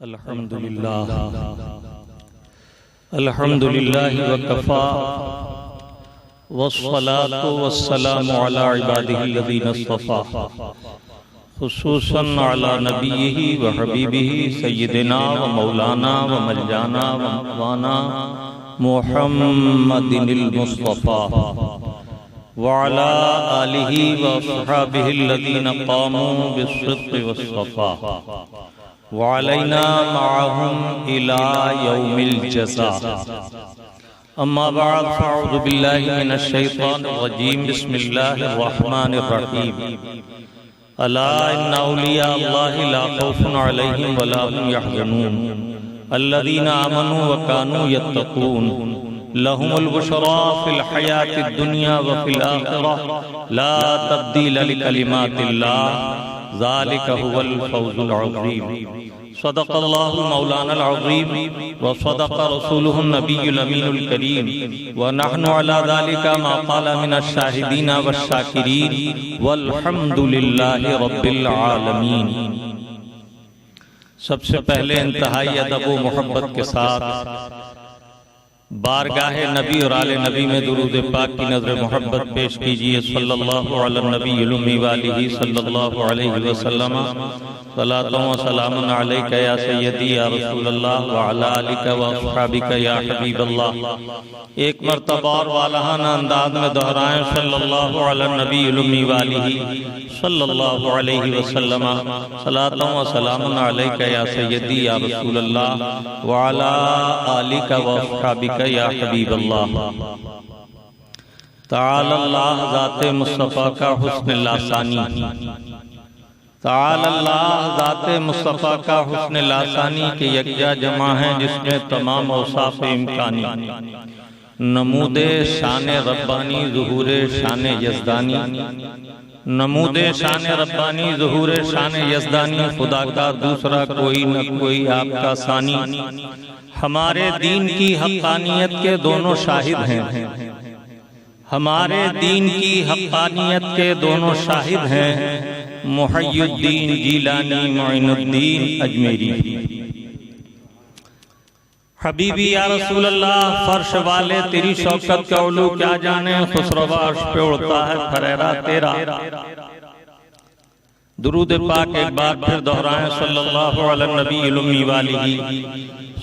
अल्हम्दुलिल्लाह अल्हम्दुलिल्लाहि वकफ़ा वस्सलातु वस्सलामु अला इबादिहिल्लज़ीना इस्तफ़ा खुसूसन अला नबिय्यिहि व हबीबिहि सय्यिदिना व मौलाना व मलजाना व मवाना मुहम्मदिनिल मुस्तफ़ा व अला आलिहि व अस्हाबिहिल्लज़ीना क़ामू बिस्सिद्क़ि वस्सफ़ा व अलैना मअहुम इला यौमिल जज़ा। अम्मा बअद फ़अऊज़ु बिल्लाहि मिनश शैतानिर रजीम। बिस्मिल्लाहिर रहमानिर रहीम। अला इन्ना औलिया अल्लाहि ला खौफुन अलैहिम वला हुम यहज़नून अल्लज़ीना आमनू व कानू यत्तक़ून लहुमुल बुशरा फिल हयातिद दुनिया व फिल आखिरह ला तब्दील लिकलिमातिल्लाह ज़ालिका हुवल फ़ौज़ुल अज़ीम। सदक़ल्लाहुल मौलानाल अज़ीम व सदक़ रसूलुहुन नबियुल अमीनुल करीम व नहनु अला ज़ालिका मा क़ाल मिनश शाहिदीना वश्शाकिरीन वल्हम्दुलिल्लाहि रब्बिल आलमीन। सबसे पहले इंतहाई अदब व मोहब्बत के साथ बारगाहे नबी और आले नबी में दुरूद पाक की नजर मोहब्बत पेश कीजिए। सल्लल्लाहु अला नबील उम्मी व आलिहि सल्लल्लाहु अलैहि वसल्लम। सलातो व सलामुन अलैका या सय्यदी या रसूलल्लाह व अला आलिका व अस्हाबिका या हबीबल्लाह। एक मर्तबा और वालहाना अंदाज में दोहराएं सल्लल्लाहु अला नबील उम्मी व आलिहि सल्लल्लाहु अलैहि वसल्लम। सलातो व सलामुन अलैका या सय्यदी या रसूलल्लाह व अला आलिका व अस्हाबिका या हबीबल्लाह। ताअल्लाह ज़ाते मुस्तफ़ा का हुस्न लासानी, ताअल्लाह ज़ाते मुस्तफ़ा का हुस्न लासानी के यकजा जमा है जिसमें तमाम औसाफ इम्कानी। नमूदे शान रब्बानी ज़ुहूरे शान यज़दानी, नमूदे शान रब्बानी ज़ुहूरे शान यज़दानी। खुदा का दूसरा कोई न कोई आपका सानी। हमारे दीन की हक़ानियत के दोनों शाहिद हैं, हमारे दीन की हक़ानियत के दोनों शाहिद हैं। मुहय्यिद्दीन जीलानी मुइनुद्दीन अजमेरी। हबीबी या रसूल अल्लाह फर्श वाले तेरी शौकत का उलू क्या जाने। खुसरवा अर्श पे उड़ता है फरेरा तेरा। दुरूद पाक एक बार फिर दोहराएं सल्लल्लाहु अला नबील उम्मी व आलिहि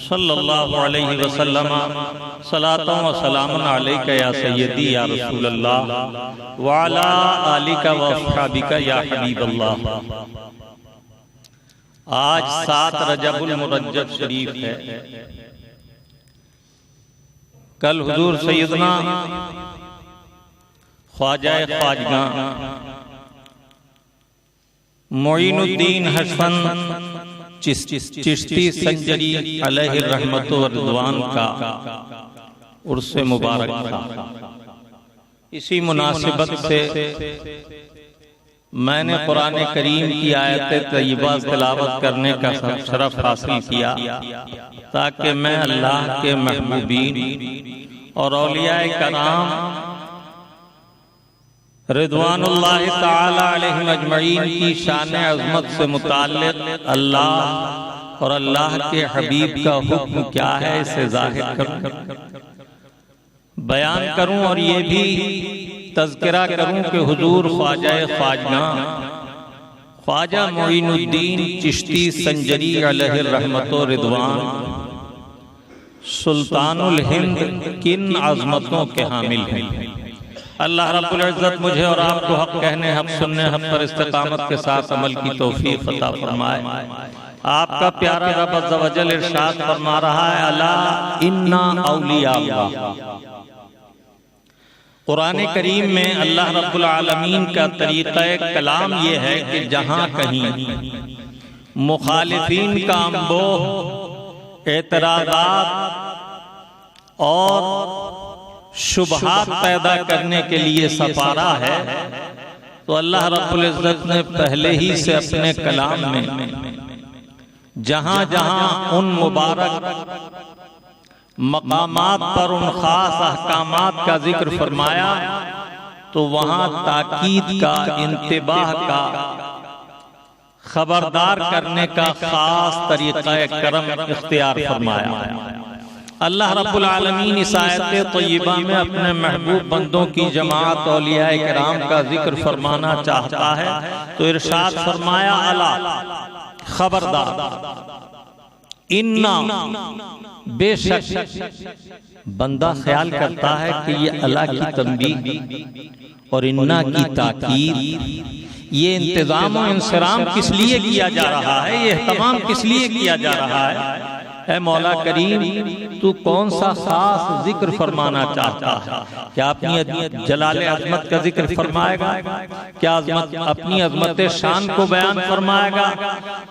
सल्लल्लाहु अलैहि वसल्लम। सलातो व सलामुन अलैका या सय्यदी या रसूलल्लाह व अला आलिका व अस्हाबिका या हबीबल्लाह। आज 7 रजबुल मुरज्जब शरीफ है। कल हुजूर सैयदना ख्वाजा ख्वाजगा मोइनुद्दीन हसन चिश्ती संजरी अलैहि रहमतु व रिज़वान का उर्से मुबारक था। इसी मुनासिबत से मैंने कुरान करीम की आयत तय्यबा तिलावत करने का शरफ हासिल किया ताकि मैं अल्लाह के महबूबीन और औलियाए कराम रिज़वानुल्लाहि ताला अलैहिम अजमईन की शान अज़मत से मुताल्लिक़ अल्लाह और अल्लाह के हबीब का हुक्म क्या है इसे ज़ाहिर करूं, बयान करूं और ये भी तज़किरा करूं कि हुजूर ख्वाजा ख्वाजगा ख्वाजा मोइनुद्दीन चिश्ती संजरी अलैहि रहमतो रिज़वान सुल्तानुल हिंद किन अज़मतों के हामिल हैं। अल्लाह रब्बुल इज़्ज़त मुझे और आपको हक कहने, हक सुनने, हक पर इस्तिकामत के साथ अमल की तौफीक अता फरमाए। आपका प्यारा रब अज़्ज़ व जल इरशाद फरमा रहा है अला इन्ना औलिया अल्लाह। कुरान करीम में अल्लाह रब्बुल आलमीन का तरीक़ा कलाम ये है कि जहाँ कहीं मुखालिफीन का अम्बोह एतराज़ात और शुबहात पैदा करने के लिए सफारा है तो अल्लाह रब्बुल इज़्ज़त ने पहले ही से अपने कलाम में जहां जहां उन मुबारक मकामात पर उन खास अहकामात का जिक्र फरमाया तो वहां ताकीद का, इंतिबाह का, खबरदार करने का खास तरीक़ा करम इख्तियार फरमाया। अल्लाह रब्बुल आलमीन इस आयत तय्यबा में अपने महबूब बंदों की जमात औलियाए किराम का जिक्र फरमाना चाहता है तो इरशाद फरमाया, अला खबरदार, इन्ना बेशक। बंदा ख्याल करता है कि ये अला की तंबीह और इन्ना की ताकीद, ये इंतजाम और इंसराम किस लिए किया जा रहा है, ये एहतमाम किस लिए किया जा रहा है। ऐ मौला करीम, तू कौन सा खास जिक्र फरमाना चाहता है? क्या अपनी जलाले अजमत का जिक्र फरमाएगा? क्या अपनी अजमत शान को बयान फरमाएगा?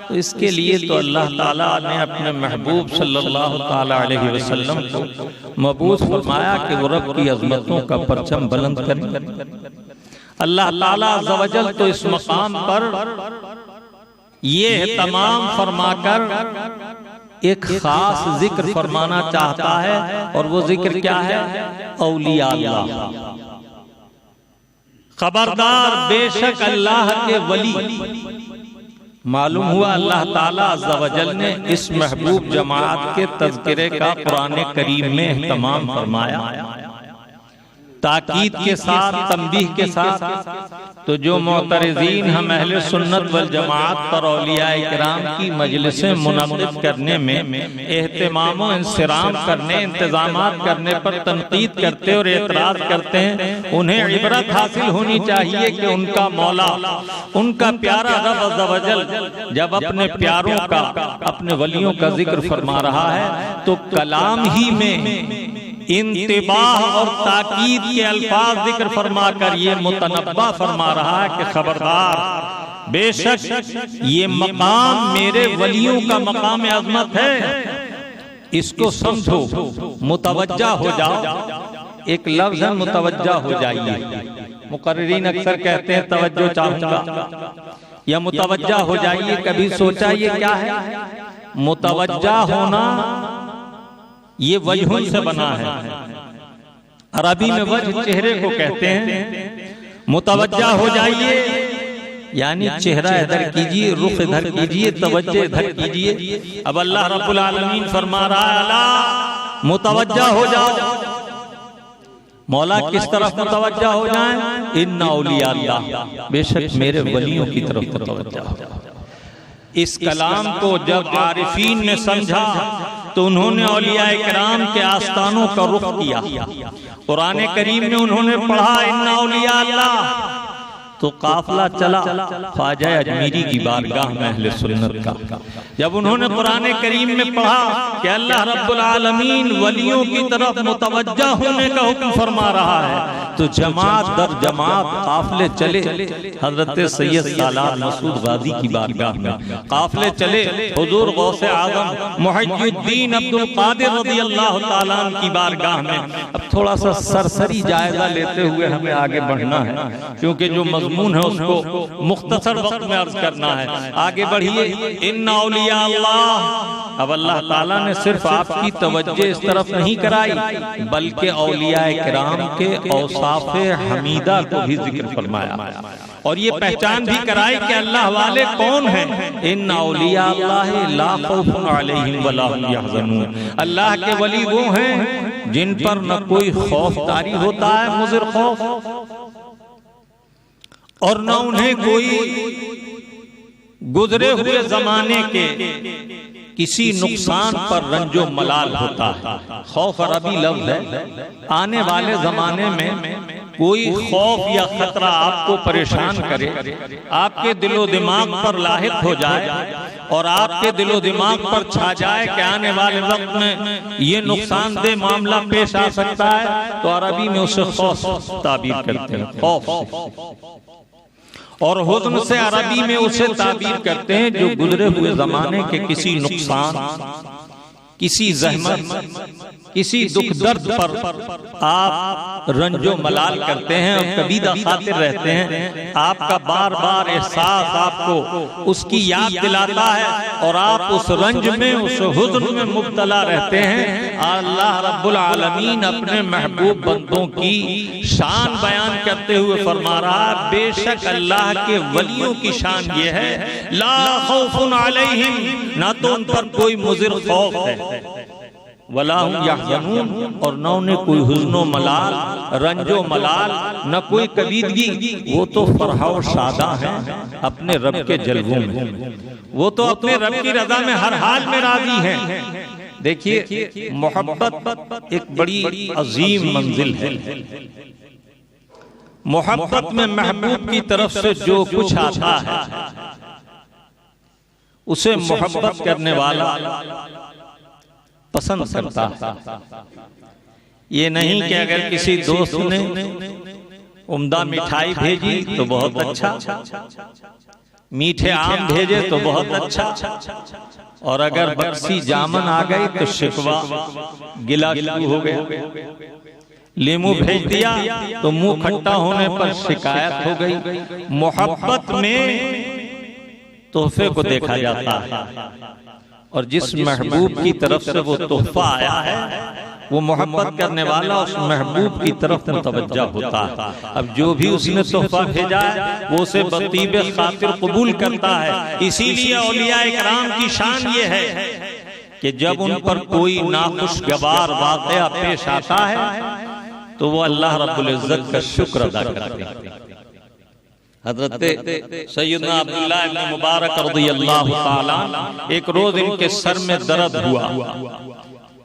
तो इसके लिए तो अल्लाह ताला ने अपने महबूब सल्लल्लाहु ताला अलैहि वसल्लम को मबूस फरमाया कि वो रब की अजमतों का परचम बुलंद करें। अल्लाह ताला अज़्ज़ व जल तो इस मकाम पर ये तमाम फरमाकर एक खास जिक्र फरमाना चाहता है, और वो जिक्र क्या है? औलिया अल्लाह। खबरदार, बेशक अल्लाह के वली। मालूम हुआ अल्लाह ताला अज़्ज़ व जल ने इस महबूब जमात के तज़किरे का कुरान करीम में एहतमाम फरमाया, ताकीद के साथ, तंबीह के साथ। तो जो मोतरज़ीन हम अहले सुन्नत वल जमात पर औलियाए किराम की मजलिसें मुनक़्क़िद करने में एहतमाम व इंसराम करने, इंतजामात करने पर तनकीद करते और एतराज़ करते हैं, उन्हें इबरत हासिल होनी चाहिए कि उनका मौला, उनका प्यारा रब अज़्ज़ व जल जब अपने प्यारों का, अपने वलियों का जिक्र फरमा रहा है तो कलाम ही में इंतिबाह और ताकीद के अल्फाज जिक्र फरमा कर ये मुतनब्बा फरमा रहा है कि खबरदार, बेशक ये मकाम मेरे वलियों का मकाम अज़मत है, इसको समझो, मुतवज्जा हो जाओ। एक लफ्ज़ है मुतवज्जा हो जाइए। मुकर्रिरीन अक्सर कहते हैं तवज्जो चाहूंगा या मुतवज्जा हो जाइए। कभी सोचा ये क्या है? मुतवज्जा होना ये वजहों से बना है। अरबी में वजह चेहरे को कहते हैं। मुतवज्जा हो जाइए यानी चेहरा इधर कीजिए, रुख इधर कीजिए, तवज्जो इधर कीजिए। अब अल्लाह रब्बुल आलमीन फरमा रहा है, अला मुतवज्जा हो जाओ। मौला किस तरफ मुतवज्जा हो जाए? इन्ना औलिया अल्लाह, बेशक मेरे वलियों की तरफ मुतवज्जा हो जाओ। इस कलाम को जब आरिफीन ने समझा तो उन्होंने औलियाए किराम के आस्थानों का रुख किया। कुरान करीम में उन्होंने पढ़ा इन्ना औलिया अल्लाह, तो काफिला चला ख्वाजा अजमीरी की बारगाह में अहले सुन्नत का। जब उन्होंने कुरान करीम में पढ़ा कि अल्लाह रब्बुल आलमीन वलियों की तरफ मुतवज्जा होने का हुक्म फरमा रहा है, तो जमात दर जमात काफिले चले हजरत सैयद सालार मसूद गाजी की बारगाह में। काफिले चले हुजूर गौसे आज़म मुहिद्दीन अब्दुल कादिर रज़ियल्लाहु ताला अन्हु की बारगाह में। अब थोड़ा सा सरसरी जायजा लेते हुए हमें आगे बढ़ना है, क्योंकि जो मज़मून है उसको मुख्तसर वक्त में अर्ज करना है। आगे बढ़िए। इन्ना औलिया अल्लाह। अब अल्लाह ताला ने सिर्फ आपकी तवज्जो इस तरफ नहीं कराई, बल्कि औलियाए किराम के औसाफ़े हमीदा को भी जिक्र फरमाया और ये पहचान भी कराई कि अल्लाह वाले कौन हैं। इन्ना औलिया अल्लाह ला खौफुन अलैहिम वला हुम यहज़नून। अल्लाह के वली वो हैं जिन पर न कोई खौफ तारी होता है, मुज़िर खौफ, और न उन्हें कोई गुजरे हुए जमाने के किसी नुकसान पर रंजो मलाल होता है। खौफ अरबी लफ्ज़ है। आने वाले जमाने में कोई खौफ या खतरा आपको परेशान करे, आपके दिलो दिमाग पर लाहिक हो जाए और आपके दिलो दिमाग पर छा जाए कि आने वाले वक्त में ये नुकसानदेह मामला पेश आ सकता है, तो अरबी में उसे खौफ ताबीर करते हैं। खौफ और हुज़्न से अरबी में उसे ताबीर करते हैं जो गुजरे हुए जमाने के किसी नुकसान, किसी ज़हमत, किसी दुख दर्द पर आप रंजो मलाल करते हैं और कबीदा खातिर रहते हैं, आपका बार बार एहसास आपको उसकी याद दिलाता है और आप उस रंज में, उस हुज़्न में मुब्तला रहते हैं। अल्लाह रब्बुल आलमीन अपने महबूब बंदों की शान बयान करते हुए फरमा रहा है, बेशक अल्लाह के वलियों की शान ये है, ला खौफुन अलैहिम, ना तो उन पर कोई मुज़िर खौफ है, वला हुम यहज़नून, और न उन्हें कोई हुज़्नो मलाल, रंजो मलाल, न कोई कबीदगी। वो तो फरहा और शादा हैं अपने रब के जलवों में, वो तो अपने रब की रज़ा में हर हाल में राज़ी हैं। देखिए, मोहब्बत एक बड़ी अजीम मंजिल है। मोहब्बत में महबूब की तरफ से जो कुछ आता है उसे मोहब्बत करने वाला पसंद करता है। ये नहीं कि अगर किसी दोस्त ने उम्दा मिठाई भेजी तो बहुत अच्छा, मीठे आम भेजे तो बहुत अच्छा, और अगर बक्सी जामन आ गई तो शिकवा गिला शुरू हो गया। लीमू भेज दिया तो मुंह खट्टा होने पर शिकायत हो गई। मोहब्बत में तोहफे को देखा जाता है, और जिस महबूब की तरफ से वो तोहफा आया है वो मोहब्बत करने वाला उस महबूब की तरफ मुतवज्जा होता है। अब जो भी उसने तोहफा भेजा है वो उसे बतीब खातिर कबूल करता है। इसीलिए औलिया इकराम की शान ये है कि जब उन पर कोई नाखुशगवार वाक़या पेश आता है तो वो अल्लाह रब्बुल इज्जत का शुक्र अदा करते हैं। हज़रत सैयदना अब्दुल्लाह इब्न मुबारक रज़ियल्लाहु ताला, एक रोज इनके सर में दर्द हुआ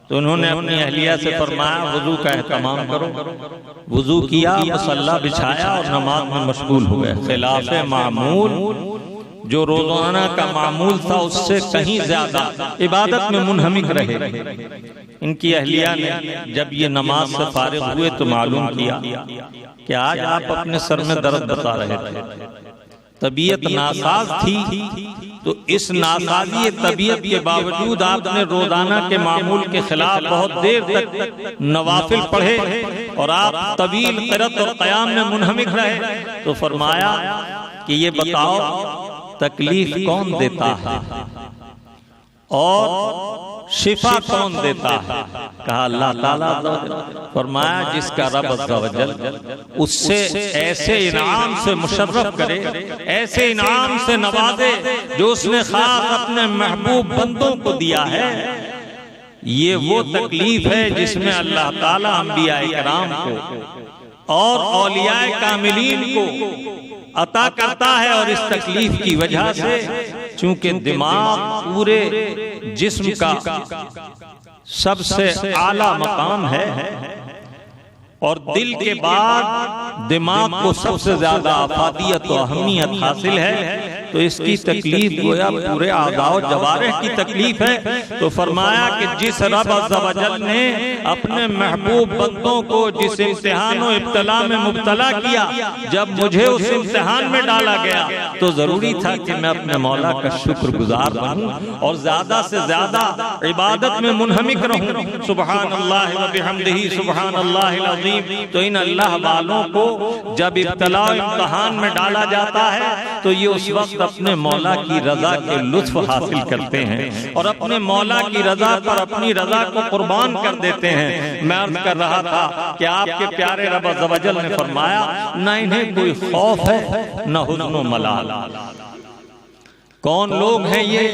तो उन्होंने अपनी अहलिया से फरमाया, वुजू का एहतमाम करो। वुजू किया, मसल्ला बिछाया और नमाज में मशगूल हो गए। खिलाफ़े मामूल, जो रोजाना का मामूल था उससे कहीं ज्यादा इबादत में मुनहमिक रहे। इनकी अहलिया ने जब ये नमाज से फारिग हुए तो मालूम किया कि आज आप अपने सर में दर्द बता रहे थे, तबीयत नासाज थी। तो इस नासाजी तबीयत के बावजूद आपने रोजाना के मामूल के खिलाफ बहुत देर तक नवाफिल पढ़े और आप तवील क़िरात और क़याम में मुनहमिक रहे। तो फरमाया कि ये बताओ तकलीफ कौन देता है और शिफा कौन देता है? कहा अल्लाह ताला। फरमाया जिसका रब अज़्ज़ व जल उससे ऐसे इनाम से मुशर्रफ करे, ऐसे इनाम से नवाजे जो उसने खास अपने महबूब बंदों को दिया है, ये वो तकलीफ है जिसमें अल्लाह ताला अंबिया इकराम को और औलियाए कामिलीन को अता करता है। और इस तकलीफ की वजह से चूंकि दिमाग पूरे जिस्म का सबसे आला मकाम है और दिल के बाद दिमाग को सबसे ज्यादा अफादियत और अहमियत हासिल है, तो इसकी तकलीफ गोया पूरे आज़ाओ जवारिह की तकलीफ है। तो फरमाया कि जिस रब अज़्ज़ व जल ने अपने महबूब बंदों को जिस इम्तिहान और इब्तला में मुब्तला किया, जब मुझे उस इम्तिहान में डाला गया तो जरूरी था कि मैं अपने मौला का शुक्रगुजार बनूं और ज्यादा से ज्यादा इबादत में मुनहमिक रहूं। सुबहानल्लाह व बिहम्दिही सुबहानल्लाहिल अज़ीम। तो इन अल्लाह वालों को जब इब्तला इम्तिहान में डाला जाता है तो ये उस वक्त अपने मौला की रजा के लुत्फ हासिल करते हैं और अपने मौला की रजा पर अपनी रजा को कुर्बान कर देते हैं। मैं अर्ज कर रहा था कि आपके प्यारे रब अज़्ज़ व जल ने फरमाया, न इन्हें कोई खौफ है न हुज़्न मलाल। कौन लोग हैं ये?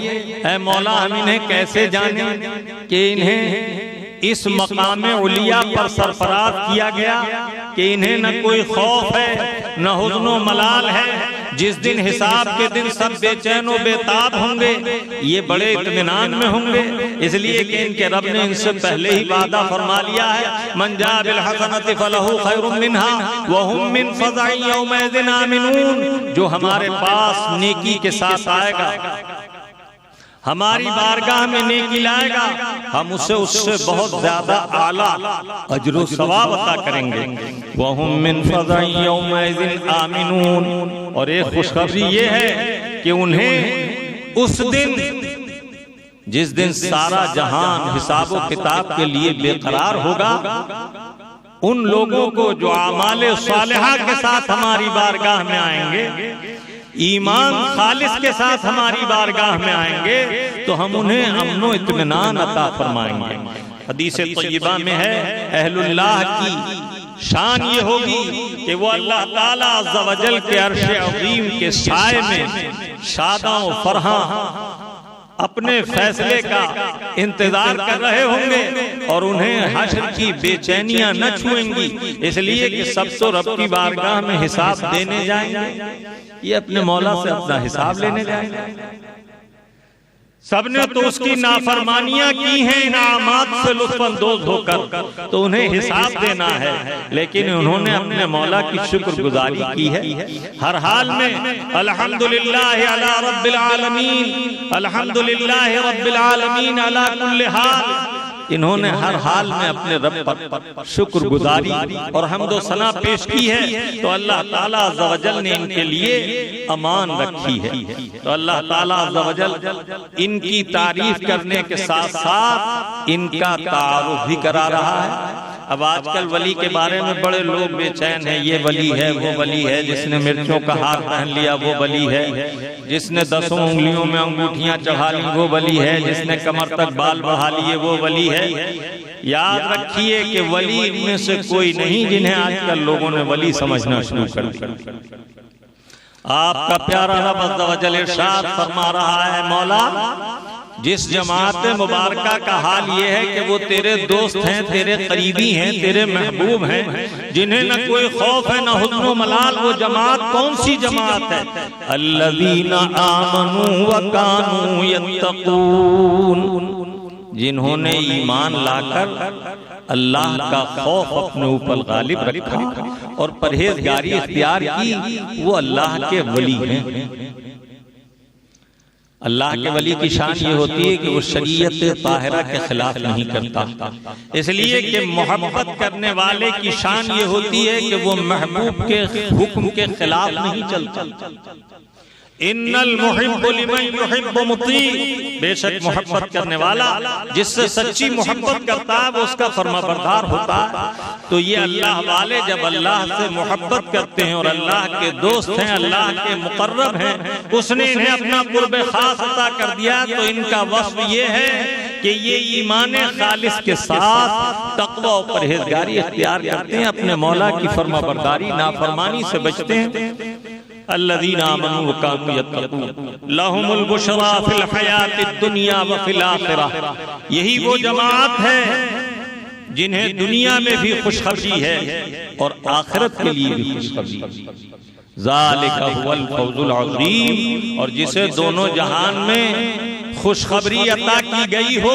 ऐ मौला हम इन्हें कैसे जाने कि इन्हें इस मकाम उलिया पर सरफराज किया गया कि इन्हें न कोई खौफ है न हुज़्न मलाल है। जिस दिन हिसाब के दिन सब बेचैन व बेताब होंगे, ये बड़े इत्मीनान में होंगे, इसलिए कि इनके रब ने इनसे पहले ही वादा फरमा लिया है, मन जा बिल हसनति फलहु खैरुम मिन्हा व हुम मिन फज़अइन यौमइज़िन आमिनून। जो हमारे पास नेकी के साथ आएगा, हमारी बारगाह में नेकी लाएगा, हम उससे बहुत ज्यादा आला अजर सवाब अता करेंगे। वहुम मिन फज़अइन यौमइज़िन आमिनून। और एक खुशखबरी ये है कि उन्हें उस दिन जिस दिन सारा जहान हिसाब किताब के लिए बेकरार होगा, उन लोगों को जो आमाले सालिहा के साथ हमारी बारगाह में आएंगे, ईमान खालिस के साथ हमारी बारगाह में आएंगे, तो हम उन्हें अमनो इत्मीनान अता फरमाएंगे। हदीस तय्यबा में है, अहलुल्लाह की शान ये होगी कि वो अल्लाह ताला अज़्ज़ा वजल के अर्श अज़ीम के साए में शादा व फरहा अपने फैसले का इंतजार कर रहे होंगे और उन्हें हश्र की बेचैनियां न छुएंगी, इसलिए कि सब तो रब की बारगाह में हिसाब देने जाएंगे, ये अपने मौला से अपना हिसाब लेने जाएंगे। सबने तो उसकी नाफरमानियां की हैं इनामात से लुत्फअंदोज होकर, तो उन्हें हिसाब देना है, लेकिन उन्होंने अपने मौला की शुक्रगुजारी की है। हर हाल में अल्हम्दुलिल्लाह अला रब्बिल आलमीन, अल्हम्दुलिल्लाह रब्बिल आलमीन अला कुल्li हाल, इन्होंने हर हाल में अपने रब पर शुक्रगुजारी और हम्दो सना पेश की है, तो अल्लाह ताला अज़्ज़ा वजल ने इनके लिए अमान रखी है। तो अल्लाह ताला अज़्ज़ा वजल इनकी तारीफ करने के साथ साथ इनका तारुफ भी करा रहा है। अब आजकल वली के बारे में बड़े लोग बेचैन हैं, ये वली है, वो वली है, जिसने मिर्चों का हार पहन लिया वो वली है, जिसने 10 उंगलियों में अंगूठियां चढ़ा ली वो वली है, जिसने कमर तक बाल बढ़ा लिए वो वली है। याद रखिए कि वली इनमें से कोई नहीं जिन्हें आजकल लोगों ने वली समझना शुरू कर दिया। आपका प्यारा रब अज़्ज़ा वजल इरशाद फरमा रहा है, मौला जिस जमात मुबारका का हाल ये है कि वो तेरे दोस्त हैं, तेरे करीबी हैं, तेरे महबूब हैं, जिन्हें न कोई खौफ है न हुज़्न मलाल, वो जमात कौन सी जमात है? अल्लज़ीना आमनू व कानू यत्तक़ून, जिन्होंने ईमान लाकर अल्लाह का खौफ अपने ऊपर गालिब रखा और परहेजगारी इख्तियार की, वो अल्लाह के वली हैं। अल्लाह के वली की शान ये होती है कि वो शरीयत ताहिरा के खिलाफ नहीं करता, इसलिए कि मोहब्बत करने वाले की शान ये होती है कि वो महबूब के हुक्म के खिलाफ नहीं चलता। इन्नल मुहिब्बु लिमन युहिब्बु मुती, बेशक मोहब्बत करने वाला जिससे सच्ची मोहब्बत करता है वो उसका फरमाबरदार होता है। तो ये अल्लाह वाले जब अल्लाह से मोहब्बत करते हैं और अल्लाह के दोस्त हैं, अल्लाह के मुकर्रब हैं, उसने इन्हें अपना कुर्ब खास अता कर दिया, तो इनका वस्फ ये है कि ये ईमान खालिस के साथ तक़वा और परहेजगारी इख्तियार करते हैं, अपने मौला की फरमाबरदारी नाफरमानी से बचते हैं। अल्लज़ीना आमनू व कानू यत्तक़ून लहुमुल बुशरा फिल हयातिद दुनिया व फिल आखिरह, यही वो जमात है जिन्हें दुनिया में भी खुशखबरी है और आखिरत के लिए भी खुशखबरी। ज़ालिका हुवल फौज़ुल अज़ीम, और जिसे दोनों जहान में खुशखबरी अता की गई हो,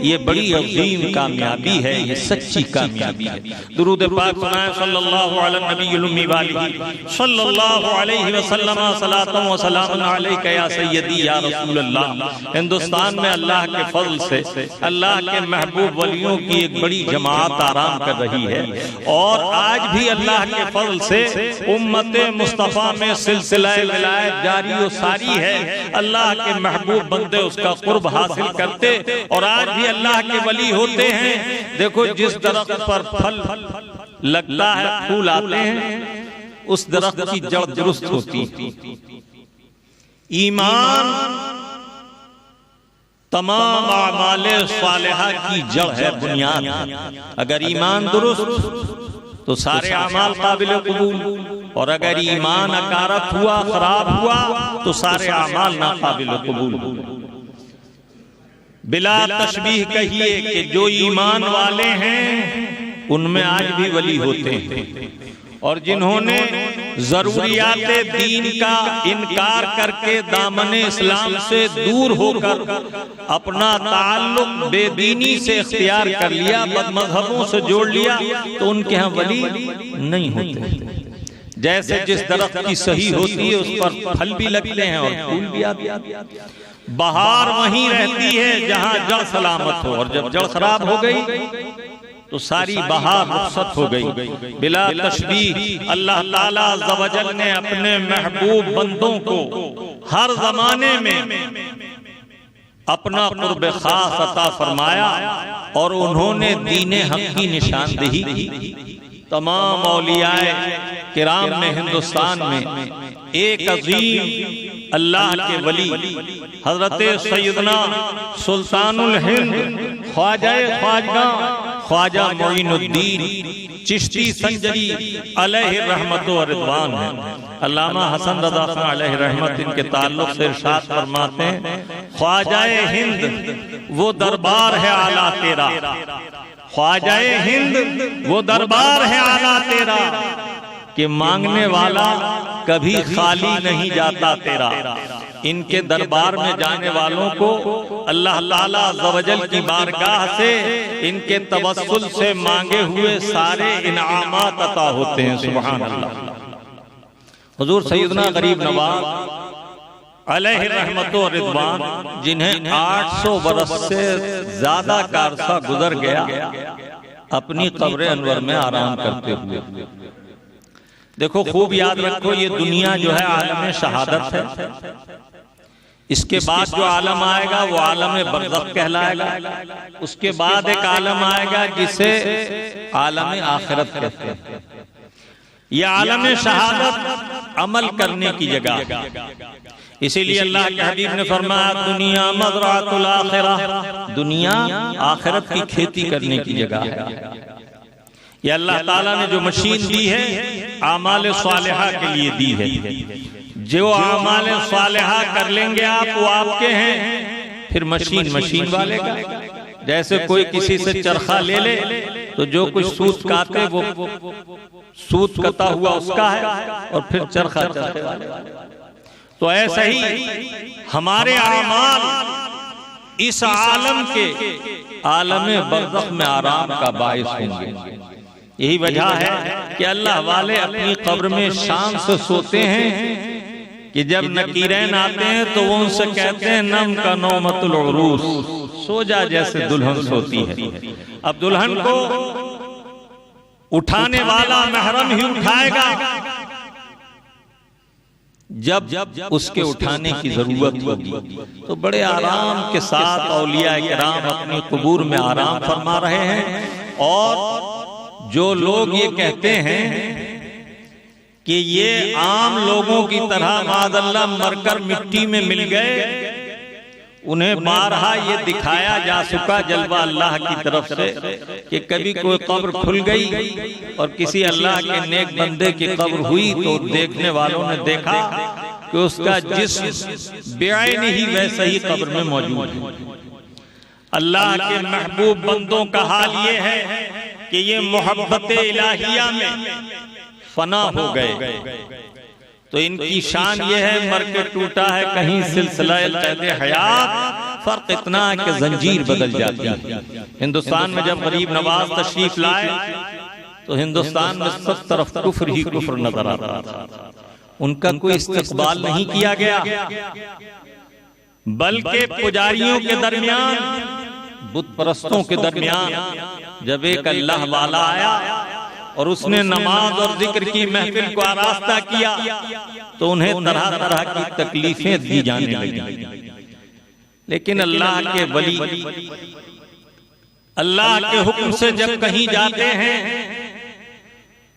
ये बड़ी अजीम कामयाबी है, ये सच्ची कामयाबी है। दुरूद पाक सुनाए सल्लल्लाहु अलैहि नबील उम्मी वालिही सल्लल्लाहु अलैहि वसल्लम, सलातुन व सलामुन अलैका या सय्यदी या रसूल अल्लाह। हिंदुस्तान में अल्लाह के फजल से अल्लाह के महबूब वलियों की एक बड़ी जमात आराम कर रही है, और आज भी अल्लाह के फजल से उम्मत मुस्तफा में सिलसिला विलायत जारी व सारी है। अल्लाह के महबूब बंदे उसका कुर्ब हासिल करते और आज भी अल्लाह के वली होते हैं। देखो जिस दरख्त पर फल लगता है, फूल आते हैं, उस दरख्त की जड़ दुरुस्त होती। ईमान तमाम आमाले सालिहा की जड़ है, बुनियाद। अगर ईमान दुरुस्त तो सारे अमाल काबिल कबूल, और अगर ईमान अकारत हुआ, खराब हुआ, तो सारे अमाल नाकाबिल कबूल। बिला तशबीह कहिए कि जो ईमान वाले हैं उनमें आज भी वली होते हैं, और जिन्होंने जरूरियाते दीन का इनकार करके दामने इस्लाम से दूर होकर अपना ताल्लुक बेदीनी से इख्तियार कर लिया, बदमज़हबों से जोड़ लिया, तो उनके यहाँ वली नहीं होते। जैसे जिस दरख्त की सही होती है उस पर फल भी लगते हैं और फूल भी आते हैं। बहार वहीं रहती है जहां जड़ सलामत हो, और जब जड़ खराब हो गई तो सारी बहार रुखसत हो गई। बिला तशबीह अल्लाह ताला अज़्ज़ा वजल ने अपने महबूब बंदों को हर जमाने में अपना कुर्ब खास अता फरमाया और उन्होंने दीन हक की निशानदेही की। तमाम औलियाए किराम में हिंदुस्तान में एक अजीम अल्लाह के वली हजरत सैयदना सुल्तानुल हिंद ख्वाजा मोइनुद्दीन चिश्ती संजरी अलैहि रहमत व रिदवान है। अल्लामा हसन रज़ा खान अलैहि रहमत इनके ताल्लुक से इरशाद फरमाते हैं, ख्वाजाए हिंद वो दरबार है आला तेरा, ख्वाजाए हिंद वो दरबार है आला तेरा, कि मांगने वाला कभी खाली नहीं जाता तेरा। इनके दरबार में जाने वालों को अल्लाह ताला अज़्ज़ व जल की बारगाह से इनके तवस्सुल से मांगे हुए सारे इनामात अता होते हैं। सुभान अल्लाह। हुजूर सैयदना गरीब नवाज अलैहि रहमत व रिदवान, जिन्हें 800 बरस से ज्यादा का अरसा गुजर गया अपनी कब्र अनवर में आराम करते हुए। देखो खूब याद रखो, ये दुनिया जो है आलम शहादत है, इसके बाद जो आलम आएगा वो आलम बरज़ख कहलाएगा। उसके बाद एक आलम आएगा जिसे आलम आखिरत कहते हैं। ये आलम शहादत अमल करने की जगह, इसीलिए अल्लाह के हबीब ने फरमाया दुनिया मज़राअतुल आखिरह, दुनिया आखिरत की खेती करने की जगह है। ये अल्लाह ताला ने जो मशीन दी है आमाल सालिहा के लिए दी है। जो आमाल सालिहा कर लेंगे आप, वो आपके हैं। फिर मशीन वाले का, जैसे कोई किसी से चरखा ले ले तो जो कुछ सूत काटे वो सूत कता हुआ उसका है और फिर चरखा चलते वाले। तो ऐसा ही हमारे आमाल इस आलम के आलम बरज़ख में आराम का बाइस होंगे। यही वजह है कि अल्लाह वाले अपनी कब्र में शान से सोते हैं कि जब नकीरैन आते हैं तो वो उनसे कहते हैं नम का नौमतुल उरूस, सो जा जैसे दुल्हन सोती है। अब दुल्हन को उठाने वाला महरम ही उठाएगा जब उसके उठाने की जरूरत होगी। तो बड़े आराम के साथ औलिया किराम अपनी कबूर में आराम फरमा रहे हैं। और जो लोग ये कहते हैं कि ये आम लोगों की तरह माज़अल्लाह मरकर मिट्टी में मिल गए, उन्हें बारहा ये दिखाया जा चुका जलवा अल्लाह की तरफ से कि कभी कोई कब्र खुल गई और किसी अल्लाह के नेक बंदे की कब्र हुई तो देखने वालों ने देखा कि उसका जिस्म बेआईन ही वैसे ही कब्र में मौजूद है। अल्लाह के महबूब बंदों का हाल ये है कि ये मोहब्बत इलाहिया में फना हो गए। तो इनकी शान ये है, मर के टूटा है कहीं सिलसिला क़ैद हयात, फर्क इतना है कि जंजीर बदल जाती है। हिंदुस्तान में जब गरीब नवाज तशरीफ लाए तो हिंदुस्तान में सब तरफ कुफ्र ही कुफ्र नजर आता था। उनका कोई इस्तकबाल नहीं किया गया, बल्कि पुजारियों के दरमियान, बुत परस्तों के दरमियान जब एक अल्लाह वाला आया और उसने नमाज और जिक्र की महफिल को आरास्ता किया तो उन्हें तरह तरह की तकलीफें दी जाने लगी। लेकिन अल्लाह के वली अल्लाह के हुक्म से जब कहीं जाते हैं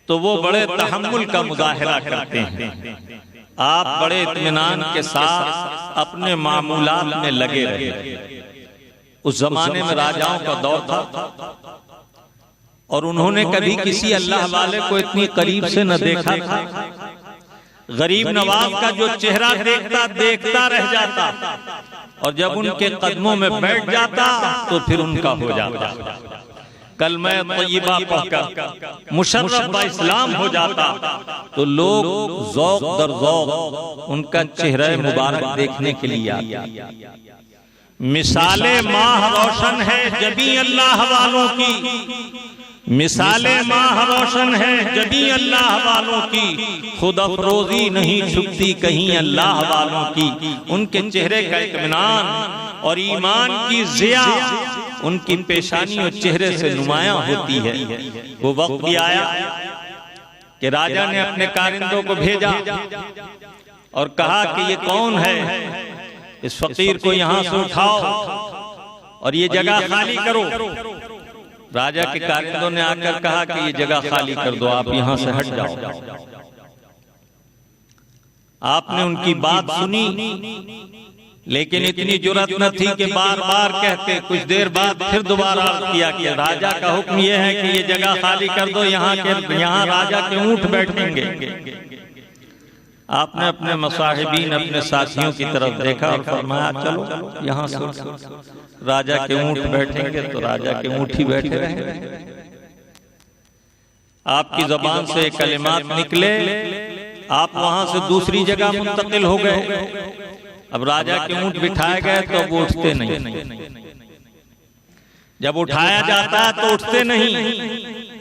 तो वो बड़े तहम्मुल का मुजाहिरा करते हैं। आप बड़े इत्मीनान के साथ अपने मामूलात में लगे रहे। उस जमाने में राजाओं का दौर था और उन्होंने कभी किसी अल्लाह वाले को इतनी करीब से न देखा था। गरीब नवाज का जो चेहरा देखता रह जाता और जब उनके कदमों में बैठ जाता तो फिर उनका हो जाता। कलमा तय्यबा पढ़कर मुशर्रफ बा इस्लाम हो जाता तो लोग ज़ौक़ दर ज़ौक़ उनका चेहरा मुबारक देखने के लिए आते। मिसाले माह रोशन है जबी अल्लाह वालों की, मिसाले माह रोशन है जबी अल्लाह वालों की, खुद अफरोजी नहीं छुपती कहीं अल्लाह वालों की। उनके चेहरे का इत्मीनान और ईमान की ज़िया उनकी पेशानी और चेहरे से नुमायां होती है। वो वक्त भी आया कि राजा ने अपने कारिंदों को भेजा और कहा कि ये कौन है इस फकीर को यहां से उठाओ और ये जगह खाली करो। राजा के कारिंदों ने आकर कहा कि ये जगह खाली कर दो, आप यहां से हट जाओ। आपने उनकी बात सुनी, लेकिन इतनी जुर्रत न थी कि बार बार कहते। कुछ देर बाद फिर दोबारा किया कि राजा का हुक्म यह है कि ये जगह खाली कर दो, यहाँ राजा के ऊंट बैठेंगे। आपने अपने मसाहिबीन, अपने साथियों की तरफ देखा और फरमाया चलो यहाँ से राजा के ऊंट बैठेंगे, तो राजा के ऊंट ही बैठे रहे। आपकी जबान से कलिमात निकले, आप वहां से दूसरी जगह मुंतकिल हो गए। अब राजा के ऊंट बिठाए गए तो वो उठते नहीं, जब उठाया जाता है तो उठते नहीं।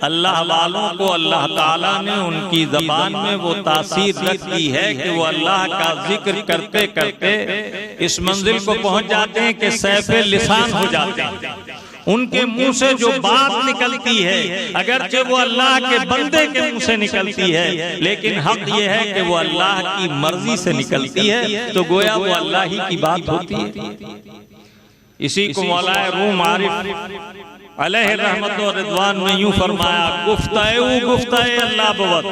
अल्लाह वालों को अल्लाह ताला ने उनकी जबान में वो तासीर रख दी है कि वो अल्लाह का जिक्र करते करते इस मंजिल को पहुंच जाते हैं कि सैफे लिसान हो जाते हैं। उनके मुंह से जो बात निकलती है, अगरचे वो अल्लाह के बंदे के मुंह से निकलती है, लेकिन हक ये है कि वो अल्लाह की मर्जी से निकलती है, तो गोया वो अल्लाह ही की बात होती है। इसी को मौलाए रूम आरिफ अलैहि रहमत व रिदवान ने यूं फरमाया, गुफ्ताए अल्लाह बवत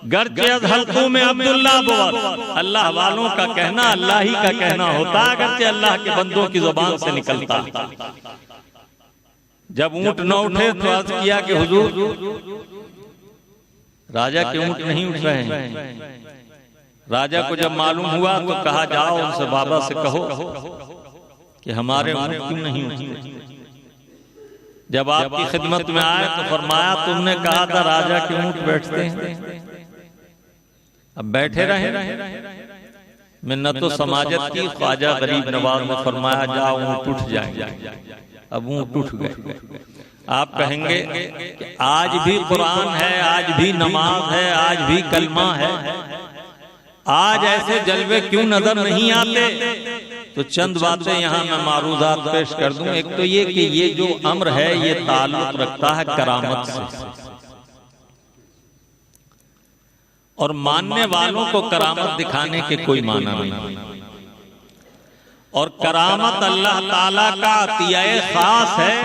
गर्जे हल्कों में अब्दुल्ला बवत। अल्लाह वालों का कहना अल्लाह ही का कहना होता है, अगरचे अल्लाह के बंदों की जुबान से निकलता। जब ऊंट न उठे तो अर्ज किया कि हुजूर राजा के ऊंट नहीं उठ रहे हैं। राजा को जब मालूम हुआ तो कहा जाओ उनसे, बाबा से कहो कि हमारे ऊंट क्यों नहीं उठते। जब आपकी खिदमत में आए तो फरमाया तुमने कहा था राजा के ऊंट बैठते हैं, अब बैठे रहे। मिन्नत तो समाजत की, ख्वाजा गरीब नवाज ने फरमाया जाओ ऊंट उठ जाएंगे। अब ऊंट उठ गए। आप कहेंगे कि आज भी कुरान है, आज भी नमाज है, आज भी कलमा है, आज ऐसे जलवे क्यों नजर नहीं आते? तो चंद बातें यहाँ मैं मारूजात पेश कर दूं। एक तो ये कि ये जो अम्र है ये ताल्लुक रखता है करामत से, और मानने वालों को करामत दिखाने के कोई माना नहीं। और करामत अल्लाह ताला का अतियाए खास है,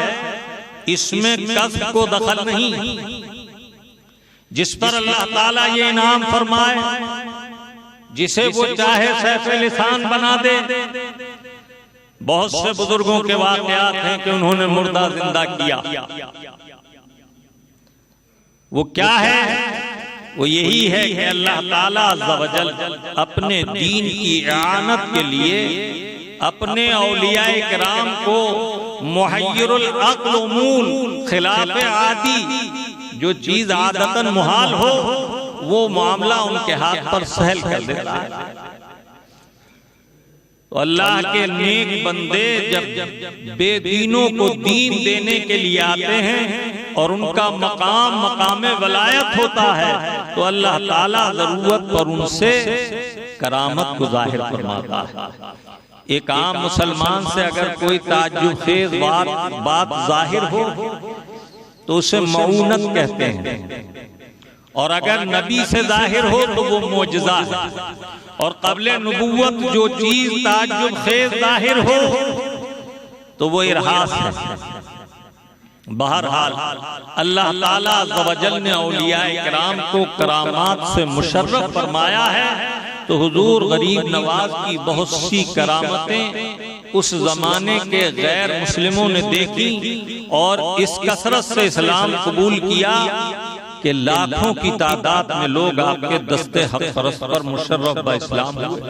इसमें कसब को दखल नहीं। जिस पर अल्लाह ताला ये इनाम फरमाए, जिसे वो चाहे सैफे लिसान बना दे। बहुत से बुजुर्गों के वाकयात हैं कि उन्होंने मुर्दा जिंदा किया। वो क्या है? वो यही है कि अल्लाह ताला अज़्ज़ा वजल अपने दीन की इआनत के लिए अपने औलियाए किराम को मुहय्यरुल अक्ल उमूल, खिलाफे आदी, जो चीज आदतन मुहाल हो वो मामला उनके हाथ पर सहल कर देता है। तो अल्लाह के नेक बंदे जब बेदीनों को दीन देने के लिए आते हैं और उनका मकाम मकामे वलायत होता है, तो अल्लाह ताला जरूरत पर उनसे करामत को जाहिर फरमाता है। एक आम मुसलमान से अगर कोई ताज्जुब खेज बात जाहिर हो तो उसे मऊनत कहते हैं, और अगर नबी से जाहिर हो तो वो मोजज़ा है। और क़ब्ले नबुव्वत जो चीज ताज्जुब खेज जाहिर हो तो वो इरहास है। बहरहाल अल्लाह ताला अज़्ज़ा वजल ने औलियाए किराम को करामात से मुशर्रफ फरमाया है। तो हुजूर गरीब नवाज की बहुत सी करामतें उस जमाने के गैर मुस्लिमों ने देखी और इस कसरत से इस्लाम कबूल किया कि लाखों की तादाद में लोग आपके दस्ते हक परस्त पर मुशर्रफ ब इस्लाम हुए।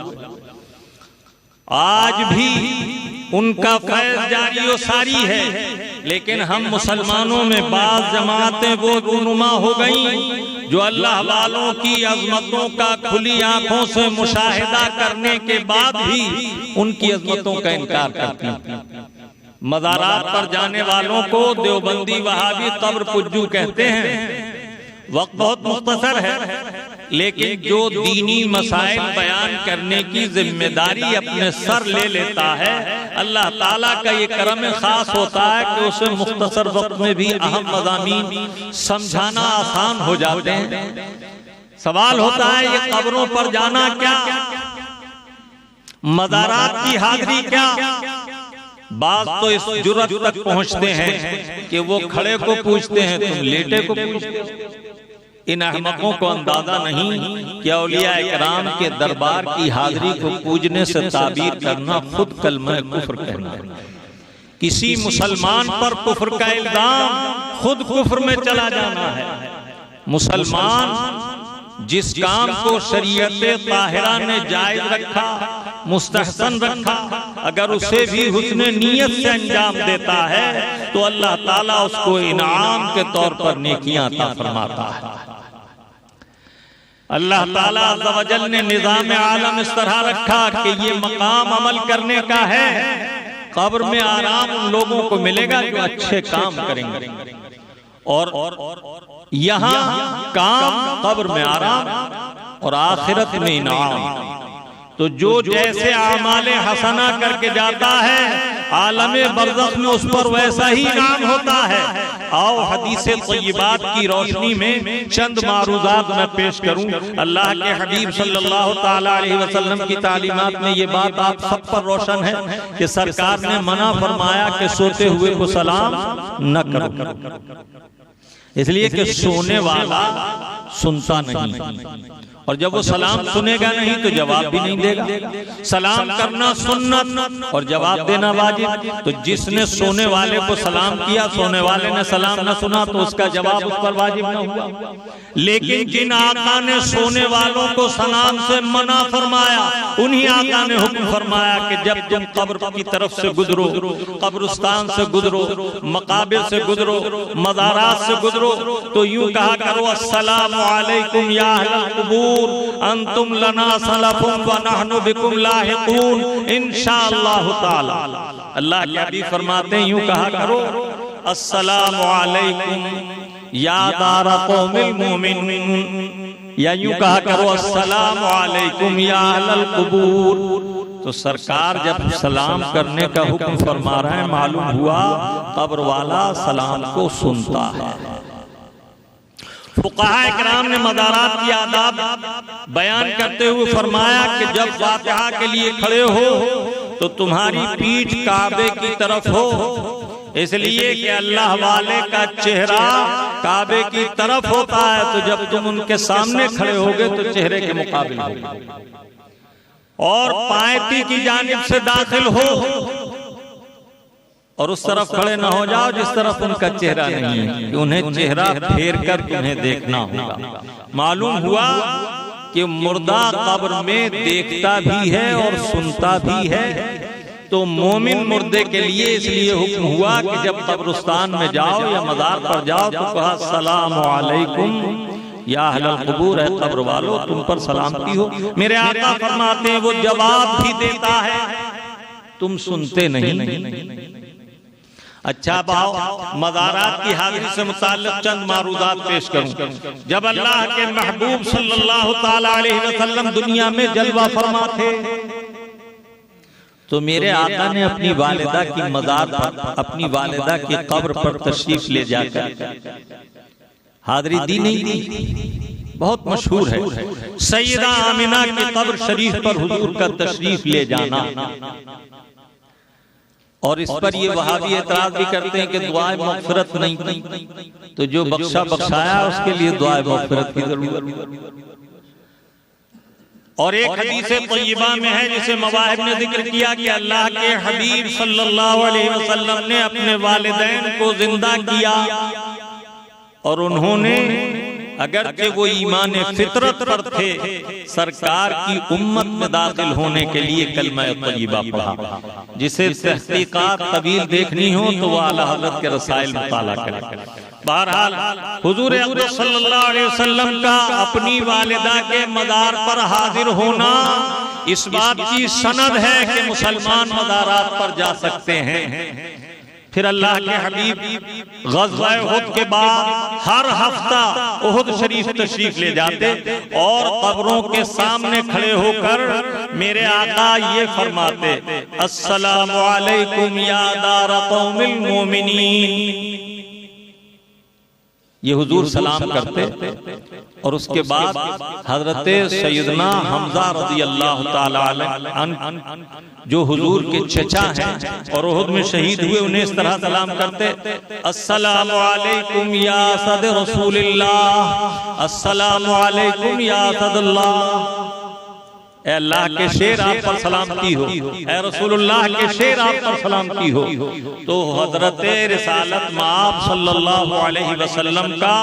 आज भी उनका फैज़ जारी व सारी है, लेकिन हम मुसलमानों में बाज़ जमातें वो रूनुमा हो गईं जो अल्लाह वालों की अजमतों का खुली आंखों से मुशाहिदा करने के बाद भी उनकी अजमतों का इनकार करती हैं। मज़ारात पर जाने वालों को देवबंदी वहाबी कब्र पुज्जू कहते हैं। वक्त बहुत मुख्तसर है, लेकिन जो दीनी मसाइल बयान करने की जिम्मेदारी अपने सर ले लेता है, अल्लाह ताला का ये करम खास होता है कि उसे मुख्तसर वक्त में भी अहम मज़ामीन समझाना आसान हो जाते हैं। सवाल होता है ये कब्रों पर जाना क्या? मज़ारात की हाजिरी क्या, बात तो इस जुर्रत तक पहुंचते हैं कि वो खड़े को पूछते हैं, तुम लेटे को पूछते हो। इन अहमकों को अंदाजा नहीं कि औलिया इकराम के दरबार की हाजिरी को पूजने से ताबीर करना खुद कलमा कुफ्र कहना है। किसी मुसलमान पर कुफ्र का इल्जाम खुद कुफ्र में चला जाना है। मुसलमान जिस काम को शरीयत ताहिरा ने जायज रखा, मुस्तहसन रखा, अगर उसे भी हुस्ने नियत से अंजाम देता है तो अल्लाह ताला उसको इनाम के तौर पर नेकियां अता फरमाता है। अल्लाह ताला अज़्ज़ा व जल ने निज़ाम आलम इस तरह रखा कि ये मकाम अमल करने का है। कब्र में आराम उन लोगों को मिलेगा जो अच्छे काम करेंगे, और यहाँ काम कब्र में आराम और आखिरत में इनाम। तो जो जैसे आमाले हसना करके जाता है आलमे बरज़ख में उस पर वैसा ही इनाम होता है। आओ हदीसे तय्यबात की रोशनी में चंद मारूज़ात मैं पेश करूं। अल्लाह के हबीब सल्लल्लाहु ताला अलैहि वसल्लम की तालीमात में ये बात आप सब पर रोशन है कि सरकार ने मना फरमाया कि सोते हुए को सलाम न करो, इसलिए कि सोने वाला सुनता नहीं, और जब वो सलाम सुनेगा नहीं तो जवाब भी नहीं देगा। सलाम करना सुन्नत और जवाब देना वाजिब। तो जिसने सोने वाले को सलाम किया, सोने वाले ने सलाम न सुना तो उसका जवाब उस पर वाजिब न हुआ। लेकिन जिन आका ने सोने वालों को सलाम से मना फरमाया, उन्हीं आका ने हुक्म फरमाया कि जब तुम कब्र की तरफ से गुजरो, कब्रिस्तान से गुजरो, मकाबिर से गुजरो, मज़ारात से गुजरो, तो यूं कहा करो अस्सलामु अलैकुम या अहलल कुबूर अंतुम लना सलफुम व नहनु बिकुम लाहिकून इंशाअल्लाह ताला। अल्लाह के हबीब फरमाते हैं यूं कहा करो अस्सलामु अलैकुम या दारा कौमिल मोमिनीन, या यूं कहा करो अस्सलामु अलैकुम या अहलल कुबूर। तो सरकार जब सलाम करने का हुक्म फरमा रहे हैं, मालूम हुआ कब्र वाला सलाम को सुनता है। फुक़हा इकराम ने मज़ारात की आदाब बयान करते हुए फरमाया कि जब फातिहा के लिए खड़े हो तो तुम्हारी पीठ काबे की तरफ हो, इसलिए कि अल्लाह वाले का चेहरा काबे की तरफ होता है। तो जब तुम उनके सामने खड़े होगे तो चेहरे के मुकाबिल होगे, और पायती की जानिब से दाखिल हो और उस तरफ खड़े ना हो जाओ जिस तरफ उनका चेहरा नहीं है, कि उन्हें चेहरा फेर कर तुम्हें देखना होगा। मालूम हुआ कि मुर्दा कब्र में देखता भी है और सुनता भी है। तो मोमिन मुर्दे के लिए इसलिए हुक्म हुआ कि जब कब्रिस्तान में जाओ या मज़ार पर जाओ तो कहा सलामु अलैकुम या अहलल कुबूर, है कब्र वालों तुम पर सलामती हो। मेरे आका फरमाते हैं वो जवाब भी देता है, तुम सुनते नहीं। अच्छा भाव, मज़ारात की हाजिरी से मुताल्लिक़ चंद मारूदात पेश करूं। जब अल्लाह के महबूब सल्लल्लाहु ताला अलैहि वसल्लम दुनिया में जलवा फरमा थे तो मेरे आका ने अपनी वालिदा की मज़ार पर, अपनी वालिदा की कब्र पर तशरीफ ले जाकर हाजिरी दी नहीं दी। बहुत मशहूर है सैयदा आमिना की कब्र शरीफ पर हुजूर का तशरीफ ले जाना। और इस पर ये वहाबी एतराज भी करते हैं कि दुआए मग़फ़िरत नहीं की, तो जो बख्शा बख्शाया उसके लिए दुआए मग़फ़िरत की जरूरत। और एक हदीस तय्यबा में है जिसे मवाहिब ने जिक्र किया कि अल्लाह के हबीब सल्लल्लाहु अलैहि वसल्लम ने अपने वालिदैन को जिंदा किया, और उन्होंने अगर कि वो ईमान फितरत पर थे, सरकार की उम्मत में दाखिल होने के लिए कलमा तय्यबा पढ़ा। जिसे तहक़ीक़ात तवील देखनी हो तो वह आला हज़रत के रसाइल मुताला करें। बहरहाल हुजूर अक़दस सल्लल्लाहु अलैहि वसल्लम का अपनी वालिदा के मज़ार पर हाजिर होना इस बात की सनद है कि मुसलमान मज़ारात पर जा सकते हैं। फिर अल्लाह के हबीब ग़ज़वा उहद के बाद हर हफ्ता उहद शरीफ तशरीफ ले जाते और कब्रों के सामने खड़े होकर मेरे आका ये फरमाते अस्सलामु अलैकुम या दारा कौमिल मोमिनीन। ये हुजूर सलाम करते और उसके बाद हजरत सैयदना हमजा रज़ियल्लाहु ताला अन्हु जो हुजूर के चचा हैं और उहद में शहीद हुए, उन्हें इस तरह सलाम करते, अस्सलामु अलैकुम या सद रसूलिल्लाह, अस्सलामु अलैकुम या सदल्लाह। ए अल्लाह के शेर आप पर सलामती हो, ए रसूलुल्लाह के शेर आप पर सलामती हो। तो हजरत रिसालत माब सल्लल्लाहु अलैहि वसल्लम का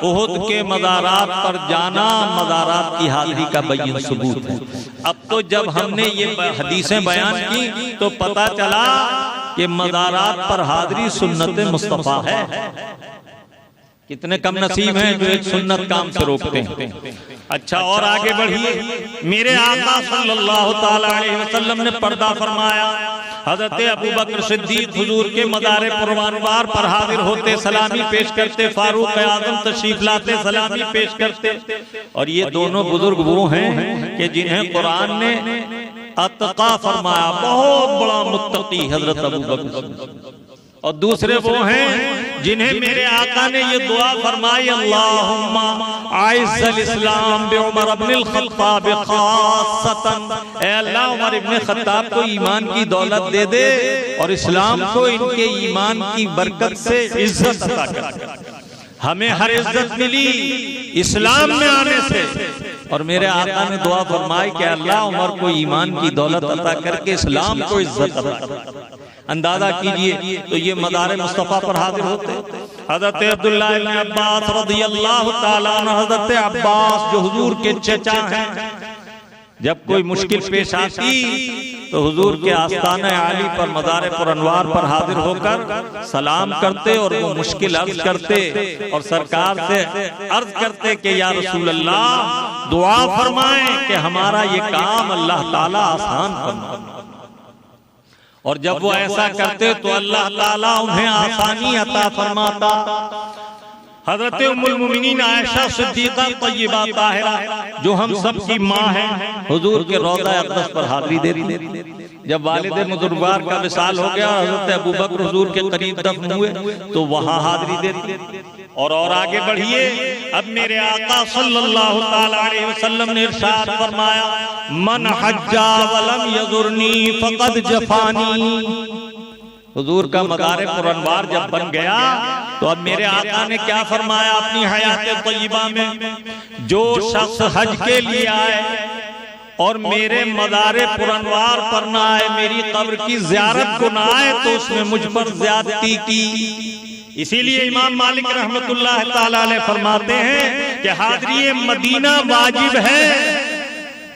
उहद के मज़ारात पर जाना मज़ारात की हाज़िरी का बय्यन सबूत है। अब तो जब हमने ये हदीसें बयान की तो पता चला कि मज़ारात पर हाज़िरी सुन्नत मुस्तफ़ा है। कितने कम नसीब हैं जो एक सुन्नत काम से रोकते हैं। अच्छा, और आगे बढ़िए, मेरे आका सल्लल्लाहु ताला अलैहि वसल्लम ने पर्दा फरमाया। हजरत अबू बकर सिद्दीक हुजूर के मज़ार पुरअनवार पर हाजिर होते, सलामी पेश करते, फारूक आज़म तशरीफ लाते, सलामी पेश करते। और ये दोनों बुजुर्ग वो हैं कि जिन्हें कुरान ने अत्का फरमाया, बहुत बड़ा मुत्तकी हजरत अबू बकर। और दूसरे वो हैं जिन्हें मेरे आका ने ये दुआ फरमाई, अल्लाहुम्मा आइज़्ज़ल इस्लाम बि उमर इब्नुल खत्ताब खासतन, ऐ अल्लाह उमर इब्न खत्ताब को ईमान की दौलत दे दे और इस्लाम को इनके ईमान की बरकत से इज्जत अता कर। हमें हर इज्जत मिली इस्लाम में आने से। और मेरे आका ने दुआ फरमाई कि अल्लाह उमर को ईमान की दौलत अता करके इस्लाम को इज्जत अता कर। अंदाजा कीजिए, तो ये मज़ार मुस्तफ़ा पर हाजिर होते। हज़रत अब्दुल्लाह इब्न अब्बास रज़ियल्लाहु ताला अन्हु, हज़रत अब्बास जो हुजूर के चचा हैं, जब कोई मुश्किल पेश आती तो हुजूर के आस्ताना आली पर मज़ार पुरअनवार पर हाजिर होकर सलाम करते और वो मुश्किल अर्ज करते और सरकार से अर्ज करते कि या रसूल अल्लाह दुआ फरमाएं कि हमारा ये काम अल्लाह ताला आसान फरमाए। और जब वो ऐसा करते तो अल्लाह ताला उन्हें आसानी अता फरमाता। हज़रत उम्मुल मोमिनीन आयशा सिद्दीक़ा तय्यबा ताहिरा जो हम सब की माँ है, हुजूर के रौज़ा अक़दस पर हाज़िरी देती। जब वालिद मुज़ुर्रबार का विसाल हो गया, हज़रत अबू बकर हुजूर के करीब दफन हुए तो वहाँ हाज़िरी देती। और आगे बढ़िए, अब मेरे आका सल्लल्लाहु ताला अलैहि वसल्लम ने इरशाद फरमाया, मन हज्जा वलम यज़ुरनी फ़क़द जफ़ानी। हुजूर का मज़ार पुरअनवार जब बन गया तो अब मेरे आका ने क्या फरमाया अपनी हयात तय्यबा में, जो शख्स हज के लिए आए और मेरे मज़ार पुरअनवार पर ना आए, मेरी कब्र की ज़ियारत को ना आए, तो उसने मुझ पर ज़्यादती की। इसीलिए इमाम मालिक रहमतुल्लाह ताला अलैह फरमाते हैं कि हाज़िरी मदीना वाजिब है।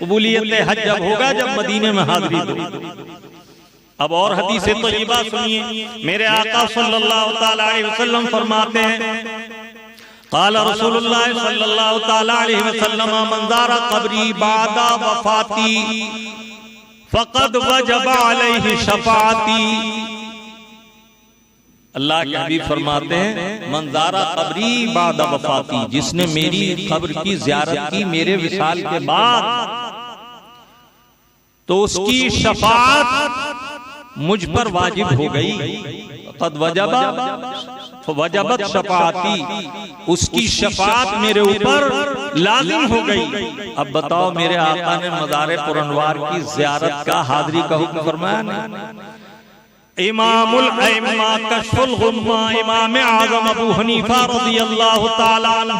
कबूलियत हज जब होगा जब मदीने में हाज़िरी दो। अब और हदीस तय्यबा सुनिए, मेरे आका सल्लल्लाहु ताला अलैहि वसल्लम फरमाते हैं, क़ाला रसूलुल्लाह सल्लल्लाहु ताला अलैहि वसल्लम, मन ज़ारा क़ब्री बादा वफ़ाती फ़क़द वजब अलैहि शफ़ाअती। अल्लाह के हबीब फरमाते हैं, मन ज़ारा क़ब्री बादा वफ़ाती, जिसने मेरी कब्र की ज़ियारत की मेरे विसाल के बाद तो उसकी शफ़ाअत मुझ पर वाजिब हो गई। क़द वजबत शफ़ाअती, उसकी शफ़ाअत मेरे ऊपर लाज़िम हो गई। अब बताओ, मेरे आका ने मज़ार पुरअनवार की ज़ियारत का हाज़िरी का हुक्म फरमाया नहीं। इमामुल अइम्मा कश्फुल गुम्मा इमाम आज़म अबू हनीफा रज़ियल्लाहु ताला अन्हु,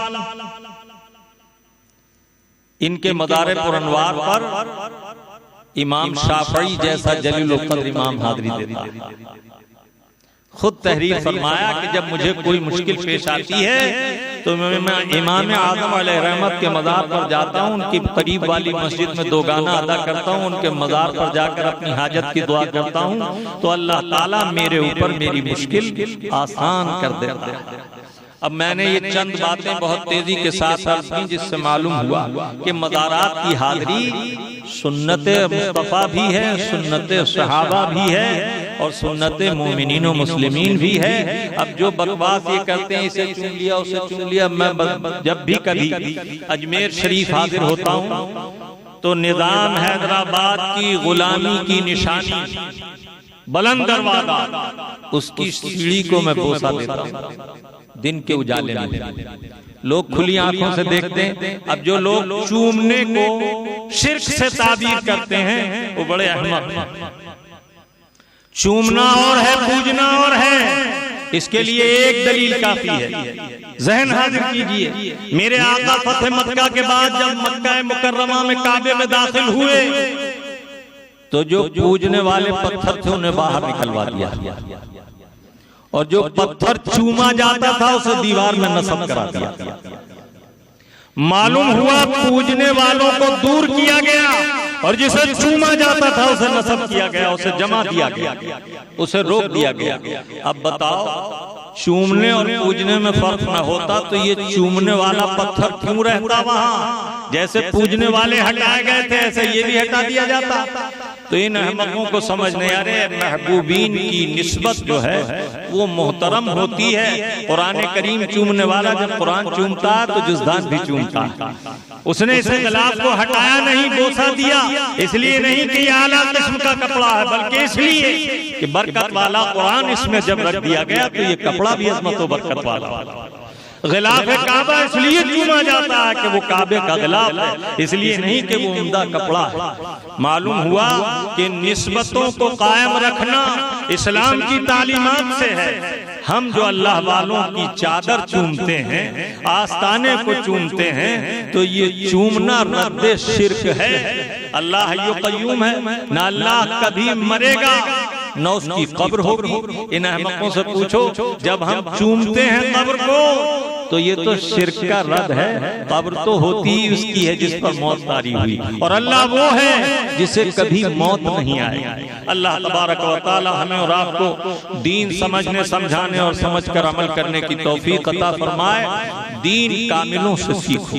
इनके मज़ार पुरअनवार पर इमाम शाफ़ई जैसा जलीलुल क़द्र इमाम हाज़िरी देता। खुद तहरीर फरमाया कि जब मुझे कोई मुश्किल पेश आती है तो मैं इमाम आज़म अलैहि रहमत के मज़ार पर जाता हूँ, उनकी करीब वाली मस्जिद में दो गाना अदा करता हूँ, उनके मज़ार पर जाकर अपनी हाजत की दुआ करता हूँ तो अल्लाह ताला मेरे ऊपर मेरी मुश्किल आसान कर देता है। अब मैंने ये चंद बातें बहुत तेजी के साथ अर्ज की, जिससे मालूम हुआ कि मज़ारात की हाज़िरी सुन्नत मुस्तफ़ा भी है, सुन्नत सहाबा भी है और सुन्नत मोमिनीन व मुस्लिमीन भी है। अब जो बकवास ये करते हैं, इसे चुन लिया उसे चुन लिया, मैं जब भी कभी अजमेर शरीफ हाजिर होता हूँ तो निज़ाम हैदराबाद की गुलामी की निशानी बुलंद दरवाजा, उसकी सीढ़ी को मैं बोसा देता हूं दिन के उजाले में। लोग खुली आंखों से देखते हैं। अब जो लोग चूमने को शिर्क से ताबीर करते हैं वो बड़े अहमक। चूमना और है, पूजना और है। इसके लिए एक दलील काफी है, जहन हाजिर कीजिए। मेरे आका फतेह मक्का के बाद जब मक्का मुकर्रमा में काबे में दाखिल हुए तो जो पूजने वाले पत्थर थे उन्हें बाहर निकलवा दिया, और जो पत्थर चूमा जाता था उसे दीवार में नस्ब करा दिया। मालूम हुआ पूजने वालों को दूर किया गया और जिसे चूमा जाता था उसे नस्ब किया गया, उसे जमा किया गया, उसे रोक दिया गया। अब बताओ, चूमने और पूजने में फर्क न होता तो ये चूमने वाला पत्थर क्यों रहता वहां? जैसे पूजने वाले हटाए गए थे ऐसे ये भी हटा दिया जाता। तो इन अहमकों को समझ नहीं आ रहे, महबूबीन की निस्बत जो है वो मोहतरम होती है। कुरान करीम चूमने वाला जब कुरान चूमता है तो जुज़दान भी चूमता है। उसने इस इख्तिलाफ को हटाया नहीं, बोसा दिया। इसलिए नहीं कि ये आला किस्म का कपड़ा है, बल्कि इसलिए कि बरकत वाला कुरान इसमें जब रख दिया गया तो ये कपड़ा भी अज़मत व बरकत वाला। गिलाफ काबा इसलिए चूमा जाता है कि वो काबे का गिलाफ है, इसलिए नहीं कि वो उम्दा कपड़ा है। मालूम हुआ कि निस्बतों को कायम रखना इस्लाम की तालीमात से है। हम जो अल्लाह वालों की चादर चूमते हैं, आस्ताने को चूमते हैं, तो ये चूमना रद्द शिर्क है। अल्लाह हय्युल क़य्यूम है, ना अल्लाह कभी मरेगा न उसकी कब्र होगी। इन अहमकों से पूछो, जब हम चूमते हैं कब्र को तो ये तो शिर्क का रद्द है। कब्र तो होती ही उसकी है जिस पर मौत तारी हुई, और अल्लाह वो है जिसे कभी मौत नहीं आई। अल्लाह तबारक व तआला हमें और आपको दीन समझने, समझाने और समझकर अमल करने की तौफीक अता फरमाए। दीन कामिलों से सीखो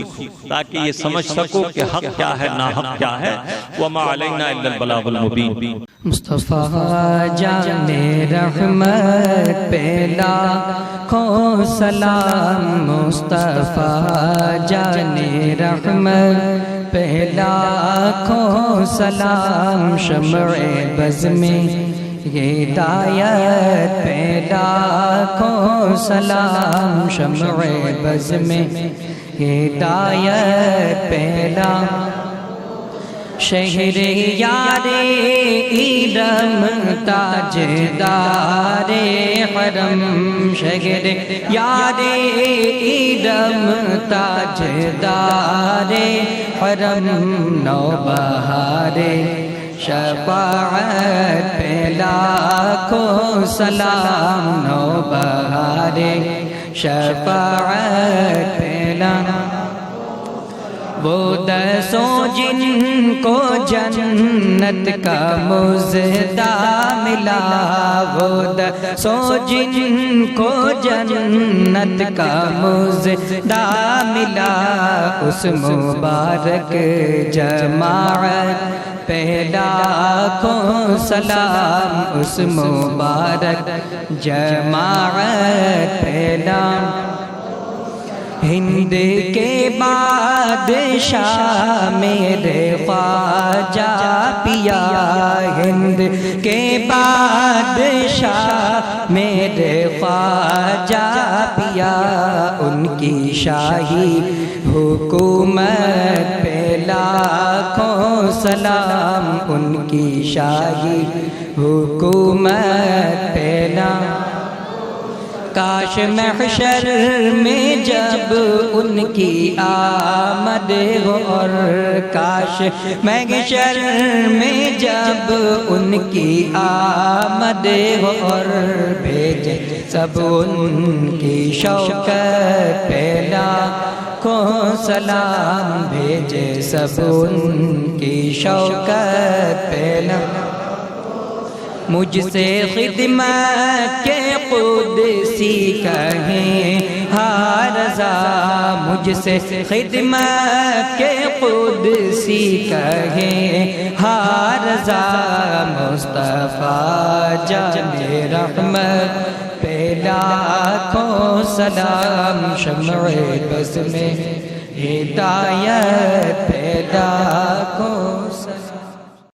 ताकि ये समझ सको कि हक क्या है, ना हक क्या है। वमा अलैना इल्लल बलागुल मुबीन। मुस्तफ़ा जाने रहमत पे लाखों सलाम, मुस्तफ़ा जाने रहमत पे लाखों सलाम। शम्अ बज़ में हिदायत पे लाखों सलाम, शम्अ बज़ में हिदायत पे लाखों। शहरे यारे इरम ताजदारे हरम, शहरे यारे इरम ताजदारे हरम। नौबहारे शफाअत पे लाखों सलाम, नौबहारे शफाअत पे लाखों। वो दसों जिनको जन्नत का मुज़दा मिला, वो दसों जिनको जन्नत का मुज़दा मिला। उस मुबारक जमाअत पे लाखों सलाम, उस मुबारक जमाअत पे लाखों। हिंद के बादशाह मेरे ख्वाजा पिया, हिंद के बादशाह मेरे ख्वाजा पिया। उनकी शाही हुकूमत पे लाखों सलाम, उनकी शाही हुकूमत पे लाखों। काश महशर में जब उनकी आमद हो, और काश महशर में जब उनकी आमद हो, और भेजे सब उनकी शौकत पे लाखों सलाम, भेजे सब उनकी शौकत पे लाखों। मुझसे खिदमत के कुदसी कहें हाँ रज़ा, मुझसे खिदमत के कुदसी कहें हाँ रज़ा। मुस्तफ़ा जाने रहमत पे लाखों सलाम, शम्अ बज़ में हिदायत पे लाखों।